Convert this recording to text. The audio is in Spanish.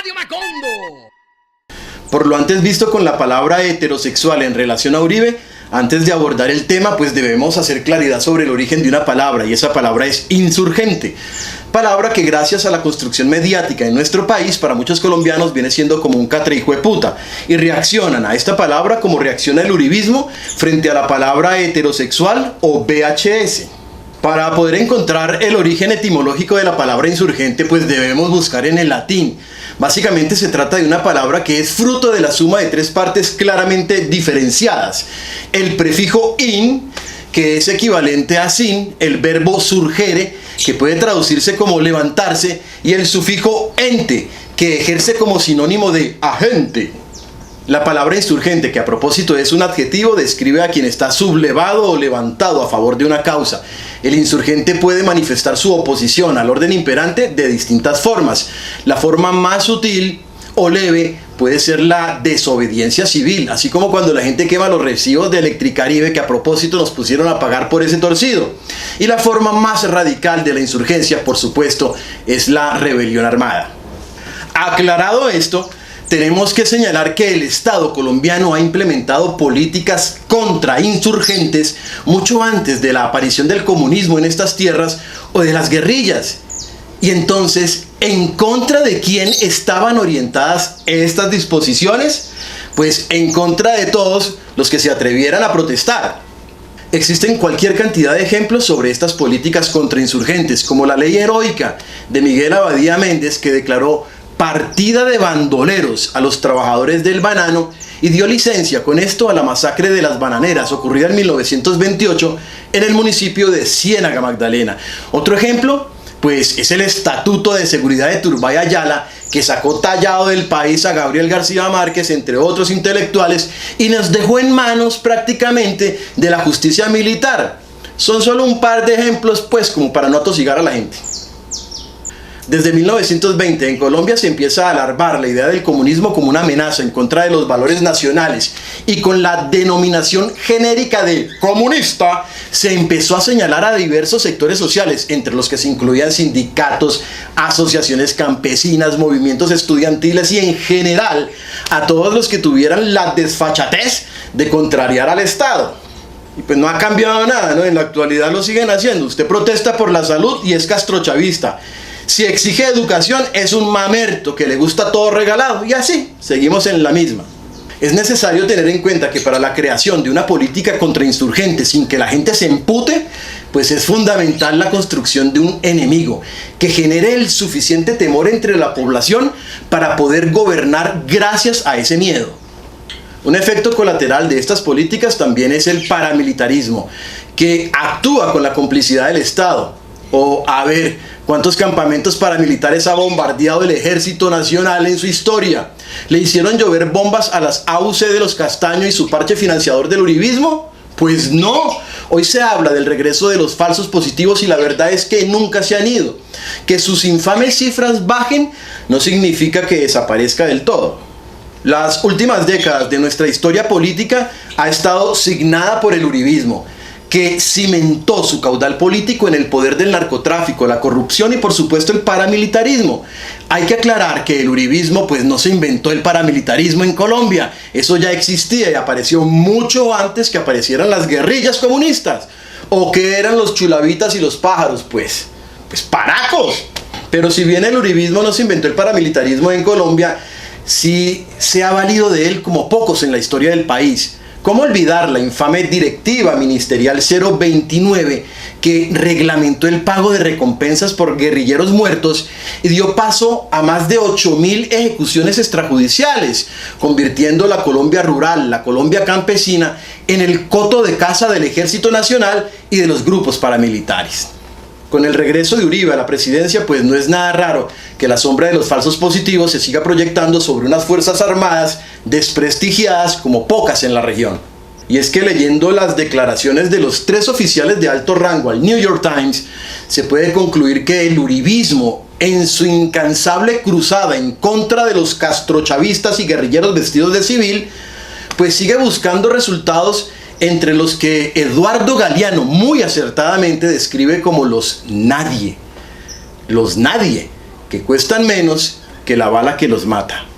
Radio Macondo. Por lo antes visto con la palabra heterosexual en relación a Uribe, antes de abordar el tema, pues debemos hacer claridad sobre el origen de una palabra, y esa palabra es insurgente. Palabra que gracias a la construcción mediática en nuestro país, para muchos colombianos viene siendo como un catre hijo de puta, y reaccionan a esta palabra como reacciona el uribismo frente a la palabra heterosexual o VHS. Para poder encontrar el origen etimológico de la palabra insurgente, pues debemos buscar en el latín. Básicamente se trata de una palabra que es fruto de la suma de tres partes claramente diferenciadas. El prefijo in, que es equivalente a sin, el verbo surgere, que puede traducirse como levantarse, y el sufijo ente, que ejerce como sinónimo de agente. La palabra insurgente, que a propósito es un adjetivo, describe a quien está sublevado o levantado a favor de una causa. El insurgente puede manifestar su oposición al orden imperante de distintas formas. La forma más sutil o leve puede ser la desobediencia civil, así como cuando la gente quema los recibos de Electricaribe, que a propósito nos pusieron a pagar por ese torcido. Y la forma más radical de la insurgencia, por supuesto, es la rebelión armada. Aclarado esto, tenemos que señalar que el Estado colombiano ha implementado políticas contrainsurgentes mucho antes de la aparición del comunismo en estas tierras o de las guerrillas. Y entonces, ¿en contra de quién estaban orientadas estas disposiciones? Pues en contra de todos los que se atrevieran a protestar. Existen cualquier cantidad de ejemplos sobre estas políticas contrainsurgentes, como la ley heroica de Miguel Abadía Méndez, que declaró partida de bandoleros a los trabajadores del banano y dio licencia con esto a la masacre de las bananeras ocurrida en 1928 en el municipio de Ciénaga Magdalena. Otro ejemplo, pues, es el Estatuto de Seguridad de Turbay Ayala, que sacó tallado del país a Gabriel García Márquez, entre otros intelectuales, y nos dejó en manos prácticamente de la justicia militar. Son solo un par de ejemplos, pues, como para no atosigar a la gente. Desde 1920 en Colombia se empieza a alarmar la idea del comunismo como una amenaza en contra de los valores nacionales, y con la denominación genérica de comunista se empezó a señalar a diversos sectores sociales, entre los que se incluían sindicatos, asociaciones campesinas, movimientos estudiantiles y en general a todos los que tuvieran la desfachatez de contrariar al Estado. Y pues no ha cambiado nada, ¿no? En la actualidad lo siguen haciendo. Usted protesta por la salud y es castrochavista. Si exige educación, es un mamerto que le gusta todo regalado, y así seguimos en la misma. Es necesario tener en cuenta que para la creación de una política contrainsurgente sin que la gente se empute, pues es fundamental la construcción de un enemigo que genere el suficiente temor entre la población para poder gobernar gracias a ese miedo. Un efecto colateral de estas políticas también es el paramilitarismo, que actúa con la complicidad del Estado. O, a ver, ¿cuántos campamentos paramilitares ha bombardeado el Ejército Nacional en su historia? ¿Le hicieron llover bombas a las AUC de los Castaño y su parche financiador del uribismo? Pues no. Hoy se habla del regreso de los falsos positivos y la verdad es que nunca se han ido. Que sus infames cifras bajen no significa que desaparezca del todo. Las últimas décadas de nuestra historia política ha estado signada por el uribismo, que cimentó su caudal político en el poder del narcotráfico, la corrupción y por supuesto el paramilitarismo. Hay que aclarar que el uribismo pues no se inventó el paramilitarismo en Colombia, eso ya existía y apareció mucho antes que aparecieran las guerrillas comunistas. ¿O qué eran los chulavitas y los pájaros? Pues paracos. Pero si bien el uribismo no se inventó el paramilitarismo en Colombia, sí se ha valido de él como pocos en la historia del país. ¿Cómo olvidar la infame Directiva Ministerial 029 que reglamentó el pago de recompensas por guerrilleros muertos y dio paso a más de 8.000 ejecuciones extrajudiciales, convirtiendo la Colombia rural, la Colombia campesina, en el coto de caza del Ejército Nacional y de los grupos paramilitares? Con el regreso de Uribe a la presidencia, pues no es nada raro que la sombra de los falsos positivos se siga proyectando sobre unas fuerzas armadas desprestigiadas como pocas en la región. Y es que leyendo las declaraciones de los 3 oficiales de alto rango al New York Times, se puede concluir que el uribismo, en su incansable cruzada en contra de los castrochavistas y guerrilleros vestidos de civil, pues sigue buscando resultados entre los que Eduardo Galeano muy acertadamente describe como los nadie, que cuestan menos que la bala que los mata.